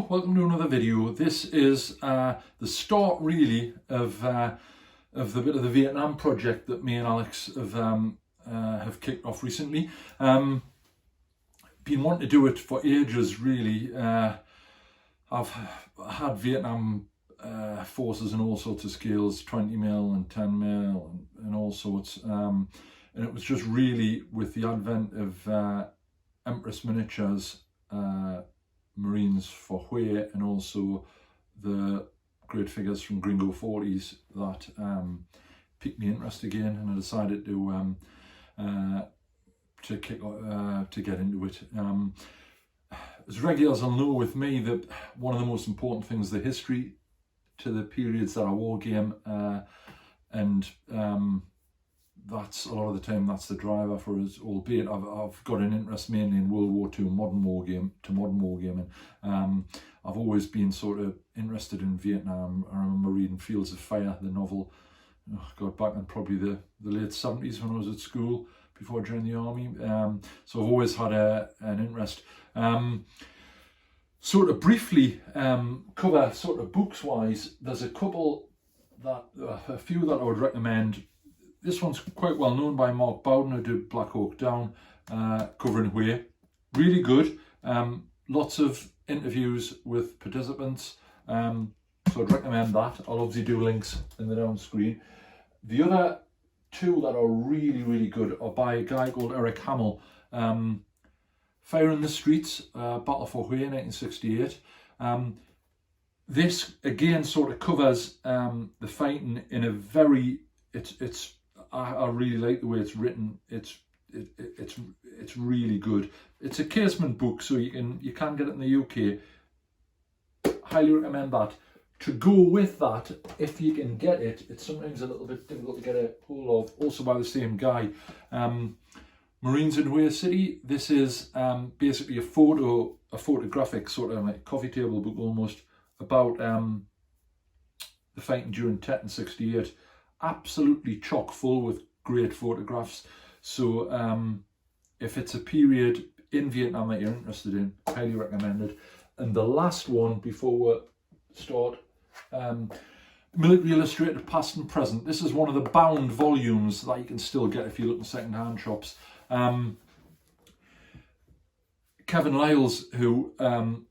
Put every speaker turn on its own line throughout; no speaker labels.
Hello, welcome to another video. This is the start really of the bit of the Vietnam project that me and Alex have kicked off recently. Been wanting to do it for ages really. I've had Vietnam forces in all sorts of scales, 20mm and 10mm and all sorts. And it was just really with the advent of Empress miniatures, Marines for Hue, and also the great figures from Gringo 40s that piqued me interest again, and I decided to get into it. As regulars will know with me that one of the most important things is the history to the periods that I wargame, and that's a lot of the time that's the driver for us, albeit I've got an interest mainly in World War II modern wargaming. I've always been sort of interested in Vietnam. I remember reading Fields of Fire, the novel, back in probably the late 70s when I was at school before I joined the army. So I've always had an interest. Sort of briefly cover sort of books wise, there's a few that I would recommend. This one's quite well known by Mark Bowden, who did Black Hawk Down, covering Hue. Really good. Lots of interviews with participants. So I'd recommend that. I'll obviously do links in the down screen. The other two that are really, really good are by a guy called Eric Hamill. Fire in the Streets, Battle for Hue, 1968. This again sort of covers the fighting in a very, I really like the way it's written. It's really good. It's a casement book, so you can get it in the UK. Highly recommend that. To go with that, if you can get it, it's sometimes a little bit difficult to get a hold of. Also by the same guy, Marines in Hue City. This is basically a photographic sort of like coffee table book almost about the fighting during Tet in '68. Absolutely chock full with great photographs. So if it's a period in Vietnam that you're interested in, highly recommended. And the last one before we start, Military Illustrated Past and Present. This is one of the bound volumes that you can still get if you look in second-hand shops. Kevin Lyles, who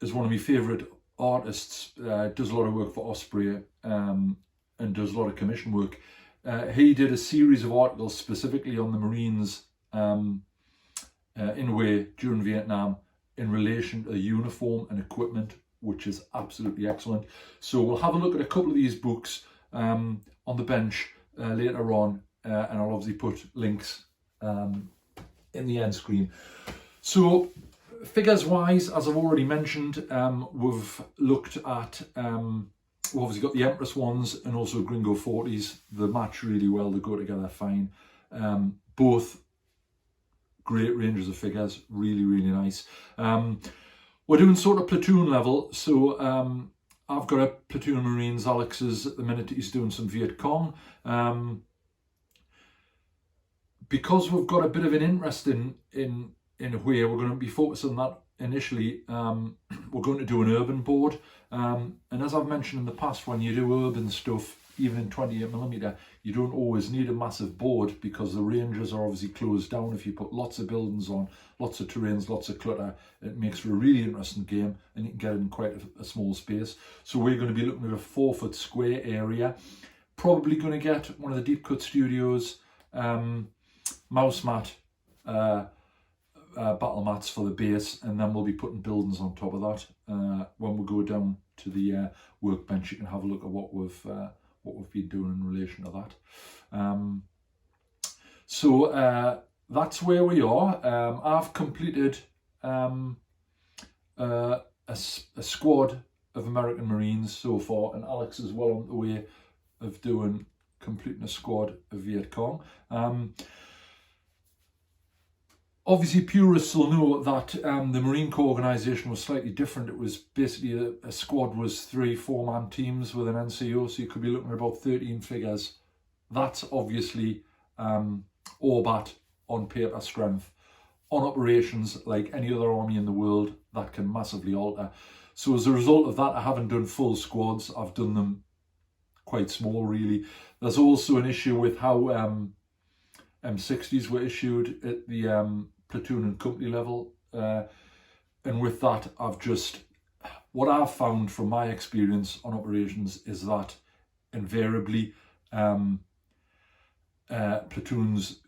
is one of my favourite artists, does a lot of work for Osprey and does a lot of commission work. He did a series of articles specifically on the Marines in Hue during Vietnam in relation to the uniform and equipment, which is absolutely excellent. So we'll have a look at a couple of these books on the bench later on, and I'll obviously put links in the end screen. So figures wise, as I've already mentioned, we've looked at we've obviously got the Empress ones and also Gringo 40s. They match really well, they go together fine. Both great ranges of figures, really, really nice. We're doing sort of platoon level, so I've got a platoon of Marines. Alex is at the minute, he's doing some Viet Cong. Because we've got a bit of an interest in Hue, we're going to be focusing on that initially. We're going to do an urban board, and as I've mentioned in the past, when you do urban stuff, even in 28mm, you don't always need a massive board because the ranges are obviously closed down. If you put lots of buildings on, lots of terrains, lots of clutter, it makes for a really interesting game, and you can get it in quite a small space. So we're going to be looking at a 4-foot square area, probably going to get one of the Deep Cut Studios mouse mat battle mats for the base, and then we'll be putting buildings on top of that. When we go down to the workbench, you can have a look at what we've been doing in relation to that. So that's where we are. I've completed a squad of American Marines so far, and Alex is well on the way of completing a squad of Viet Cong. Obviously, purists will know that the Marine Corps organisation was slightly different. It was basically a squad was 3-4 man teams with an NCO, so you could be looking at about 13 figures. That's obviously ORBAT on paper strength. On operations, like any other army in the world, that can massively alter. So as a result of that, I haven't done full squads. I've done them quite small, really. There's also an issue with how M60s were issued at the platoon and company level. And with that, what I've found from my experience on operations is that invariably platoons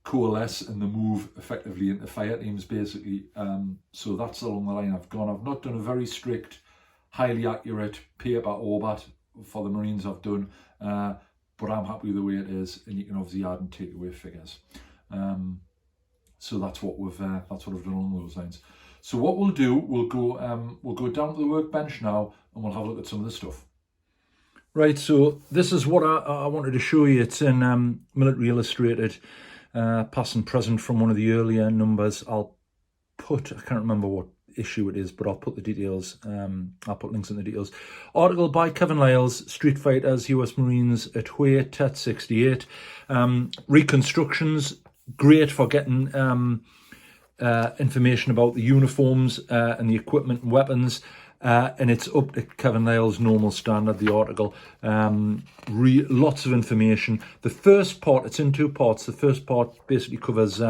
coalesce and they move effectively into fire teams, basically. So that's along the line I've gone. I've not done a very strict, highly accurate paper OBAT for the Marines I've done, but I'm happy with the way it is, and you can obviously add and take away figures. So that's what I've done along those lines. So what we'll do, we'll go down to the workbench now, and we'll have a look at some of the stuff. Right, so this is what I wanted to show you. It's in Military Illustrated, past and present from one of the earlier numbers. I can't remember what issue it is, but I'll put the details, I'll put links in the details. Article by Kevin Lyles, Street Fighters, US Marines at Hue, TET 68. Reconstructions, great for getting information about the uniforms and the equipment and weapons. And it's up to Kevin Lyles' normal standard, the article. Lots of information. The first part, it's in two parts. The first part basically covers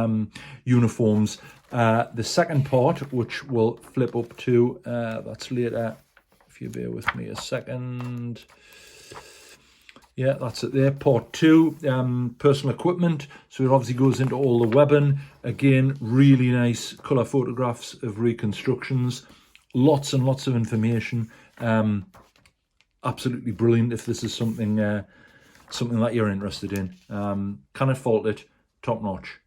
uniforms. The second part, which we'll flip up to, that's later, if you bear with me a second. Yeah, that's it there. Part 2, personal equipment. So it obviously goes into all the weapon. Again, really nice colour photographs of reconstructions. Lots and lots of information. Absolutely brilliant if this is something that you're interested in. Cannot fault it. Top notch.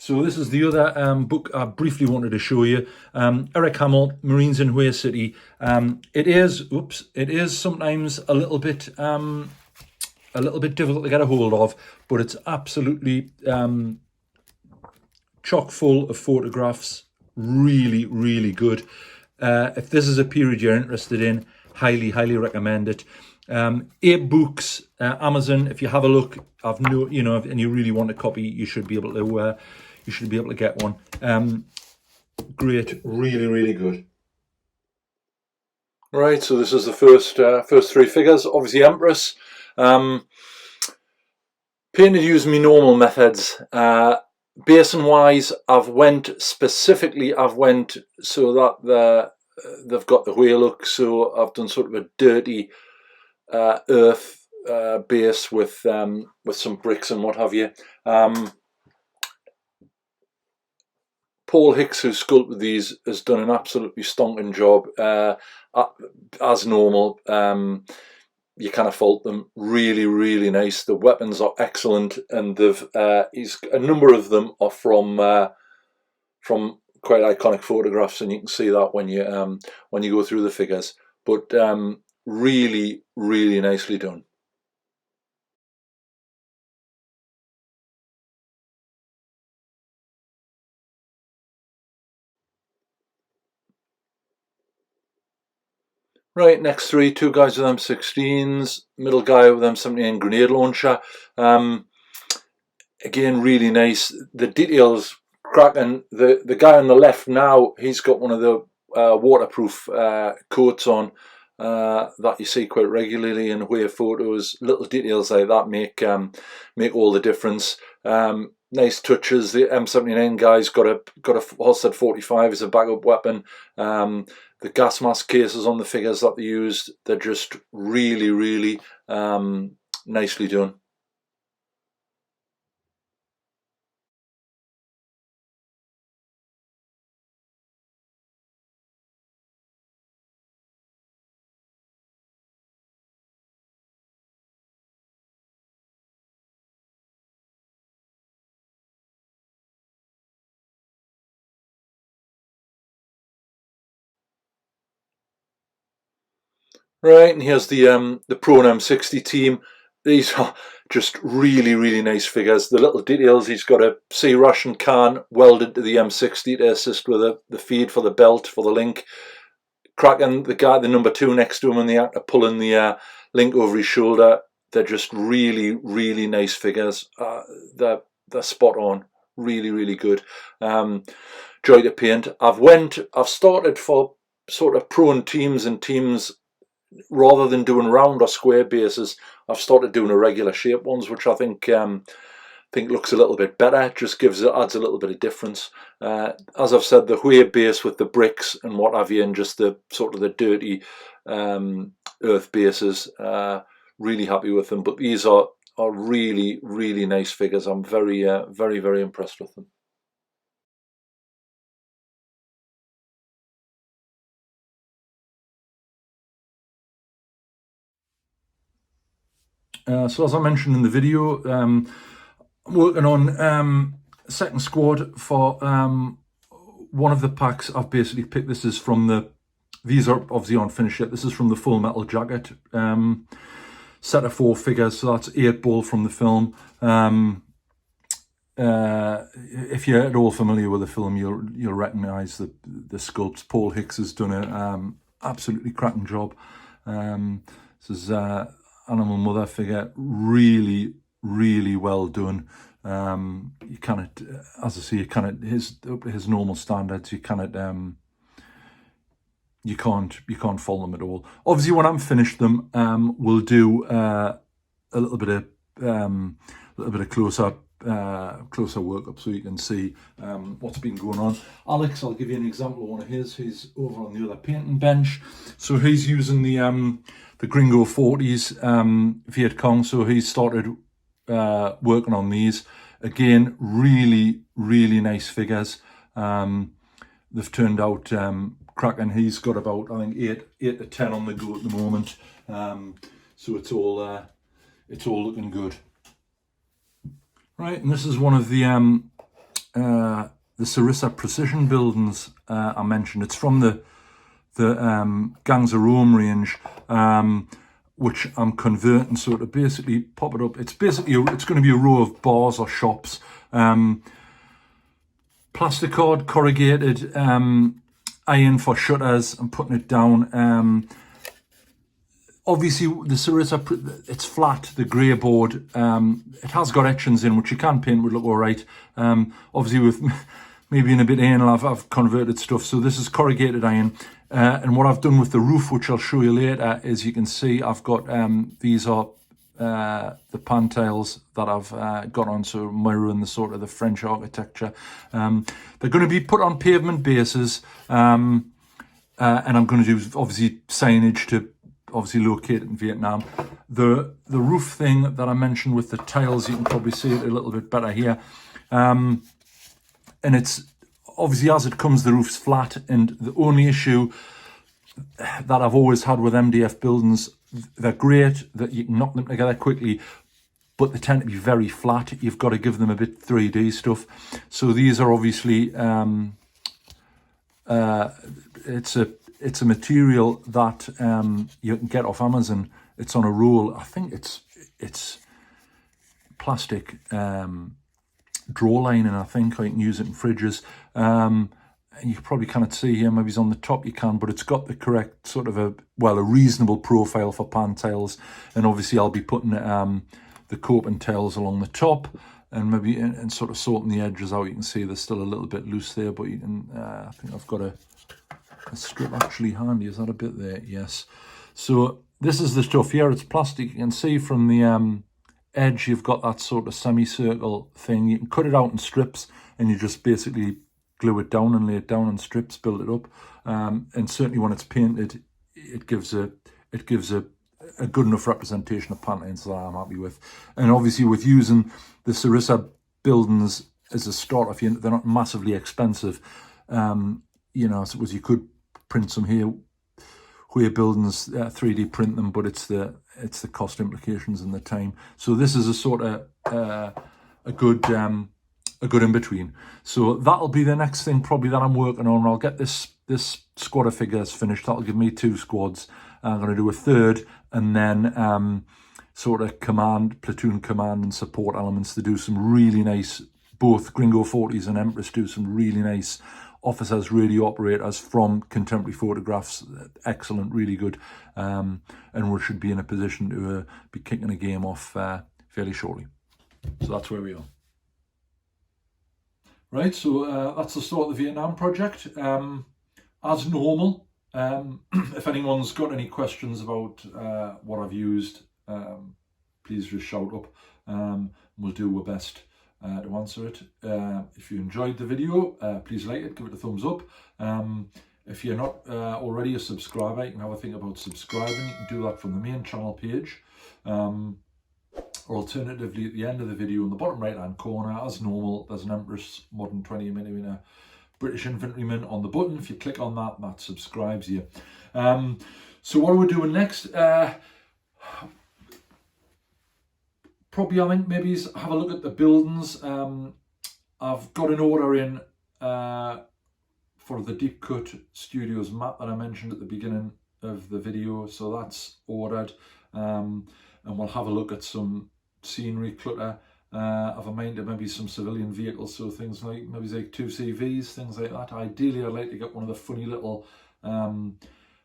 So this is the other book I briefly wanted to show you. Eric Hamill, Marines in Hue City. It is sometimes a little bit difficult to get a hold of, but it's absolutely chock full of photographs. Really, really good. If this is a period you're interested in, highly, highly recommend it. 8 books, Amazon. If you have a look, and you really want a copy, you should be able to get one. Great, really, really good. Right, so this is the first 3 figures. Obviously, Empress. Painted using my normal methods. Basin wise, I've went so that they've got the Hue look. So I've done sort of a dirty earth base with some bricks and what have you. Paul Hicks, who sculpted these, has done an absolutely stonking job. As normal, you can't fault them. Really, really nice. The weapons are excellent, and a number of them are from quite iconic photographs, and you can see that when you go through the figures. But really, really nicely done. Right, next 3, 2 guys with M16s, middle guy with M79 grenade launcher. Again, really nice. The details cracking. The guy on the left now, he's got one of the waterproof coats on that you see quite regularly in Hue photos. Little details like that make all the difference. Nice touches. The M79 guy's got a Holstead 45 as a backup weapon. The gas mask cases on the figures that they used, they're just really, really nicely done. Right, and here's the Pro M60 team. These are just really, really nice figures. The little details, he's got a C ration can welded to the M60 to assist with the feed for the belt, for the link. Cracking, the guy, the number 2 next to him in the act of pulling the link over his shoulder. They're just really, really nice figures. They're spot on. Really, really good. joy to paint. I've started for sort of prone teams and teams, rather than doing round or square bases, I've started doing irregular shape ones, which I think looks a little bit better. It just adds a little bit of difference. As I've said, the Huey base with the bricks and what have you, and just the sort of the dirty earth bases, really happy with them. But these are really, really nice figures. I'm very, very impressed with them. So as I mentioned in the video, I'm working on second squad for one of the packs. I've basically picked, this is from these are obviously aren't finished yet. This is from the Full Metal Jacket set of 4 figures, so that's 8 ball from the film. If you're at all familiar with the film, you'll recognise the sculpts. Paul Hicks has done an absolutely cracking job. This is Animal Mother figure, really, really well done. You cannot, as I say, you cannot, his normal standards, you cannot, you can't follow them at all. Obviously, when I'm finished them, we'll do a little bit of closer workup so you can see what's been going on. Alex, I'll give you an example of one of his. He's over on the other painting bench, so he's using the Gringo 40s Viet Cong. So he started working on these. Again, really, really nice figures. They've turned out cracking. He's got about, I think, 8 to 10 on the go at the moment. So it's all looking good. Right, and this is one of the Sarissa precision buildings I mentioned. It's from the Gangs of Rome range, which I'm converting, so to basically pop it up. It's basically it's going to be a row of bars or shops. Plasticard, corrugated iron for shutters. I'm putting it down. Obviously, the Sarissa, it's flat, the grey board. It has got etchings in, which you can paint, would look all right. Obviously, with me being a bit anal, I've converted stuff. So this is corrugated iron. And what I've done with the roof, which I'll show you later, is you can see I've got, these are the pan tiles that I've got on, so mirroring the sort of the French architecture. They're going to be put on pavement bases, and I'm going to do obviously signage to obviously locate in Vietnam. The roof thing that I mentioned with the tiles, you can probably see it a little bit better here. And it's obviously, as it comes, the roof's flat, and the only issue that I've always had with MDF buildings, they're great that you can knock them together quickly, but they tend to be very flat. You've got to give them a bit 3D stuff. So these are obviously it's a material that you can get off Amazon. It's on a roll. I think it's plastic draw lining, I think. I can use it in fridges. And you probably cannot see here, maybe it's on the top you can, but it's got the correct sort of a reasonable profile for pan tiles. And obviously I'll be putting the coping tiles along the top, and maybe and sort of sorting the edges out. You can see they're still a little bit loose there, but you can, I think I've got a strip actually handy. Is that a bit there? Yes. So this is the stuff here. It's plastic. You can see from the edge you've got that sort of semicircle thing. You can cut it out in strips, and you just basically glue it down and lay it down in strips, build it up, and certainly when it's painted, it gives a good enough representation of pantlines that I'm happy with. And obviously, with using the Sarissa buildings as a start, if they're not massively expensive, you know, I suppose you could print some here, where buildings 3D print them, but it's the cost implications and the time. So this is a sort of a good in between. So that'll be the next thing probably that I'm working on. I'll get this squad of figures finished. That'll give me 2 squads. I'm going to do a third, and then sort of platoon command and support elements to do some really nice, both Gringo 40s and Empress do some really nice officers, radio operators from contemporary photographs. Excellent, really good. And we should be in a position to be kicking a game off fairly shortly. So that's where we are. Right, so that's the start of the Vietnam project. As normal, if anyone's got any questions about what I've used, please just shout up. We'll do our best to answer it. If you enjoyed the video, please like it, give it a thumbs up. If you're not already a subscriber, you can have a think about subscribing. You can do that from the main channel page. Or alternatively, at the end of the video, in the bottom right hand corner, as normal, there's an Empress Modern 20mm British Infantryman on the button. If you click on that, that subscribes you. So what are we doing next? Probably, I think, maybe have a look at the buildings. I've got an order in for the Deep Cut Studios map that I mentioned at the beginning of the video, so that's ordered. And we'll have a look at some scenery clutter. I've a mind to maybe some civilian vehicles, so things like maybe like 2 CVs, things like that. Ideally, I'd like to get one of the funny little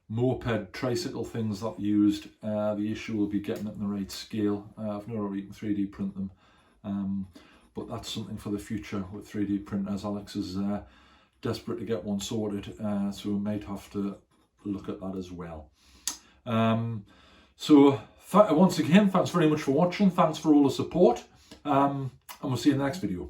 moped tricycle things that used. The issue will be getting it in the right scale. I've no idea you can 3D print them, but that's something for the future with 3D printers. Alex is desperate to get one sorted, so we might have to look at that as well. So once again, thanks very much for watching. Thanks for all the support, and we'll see you in the next video.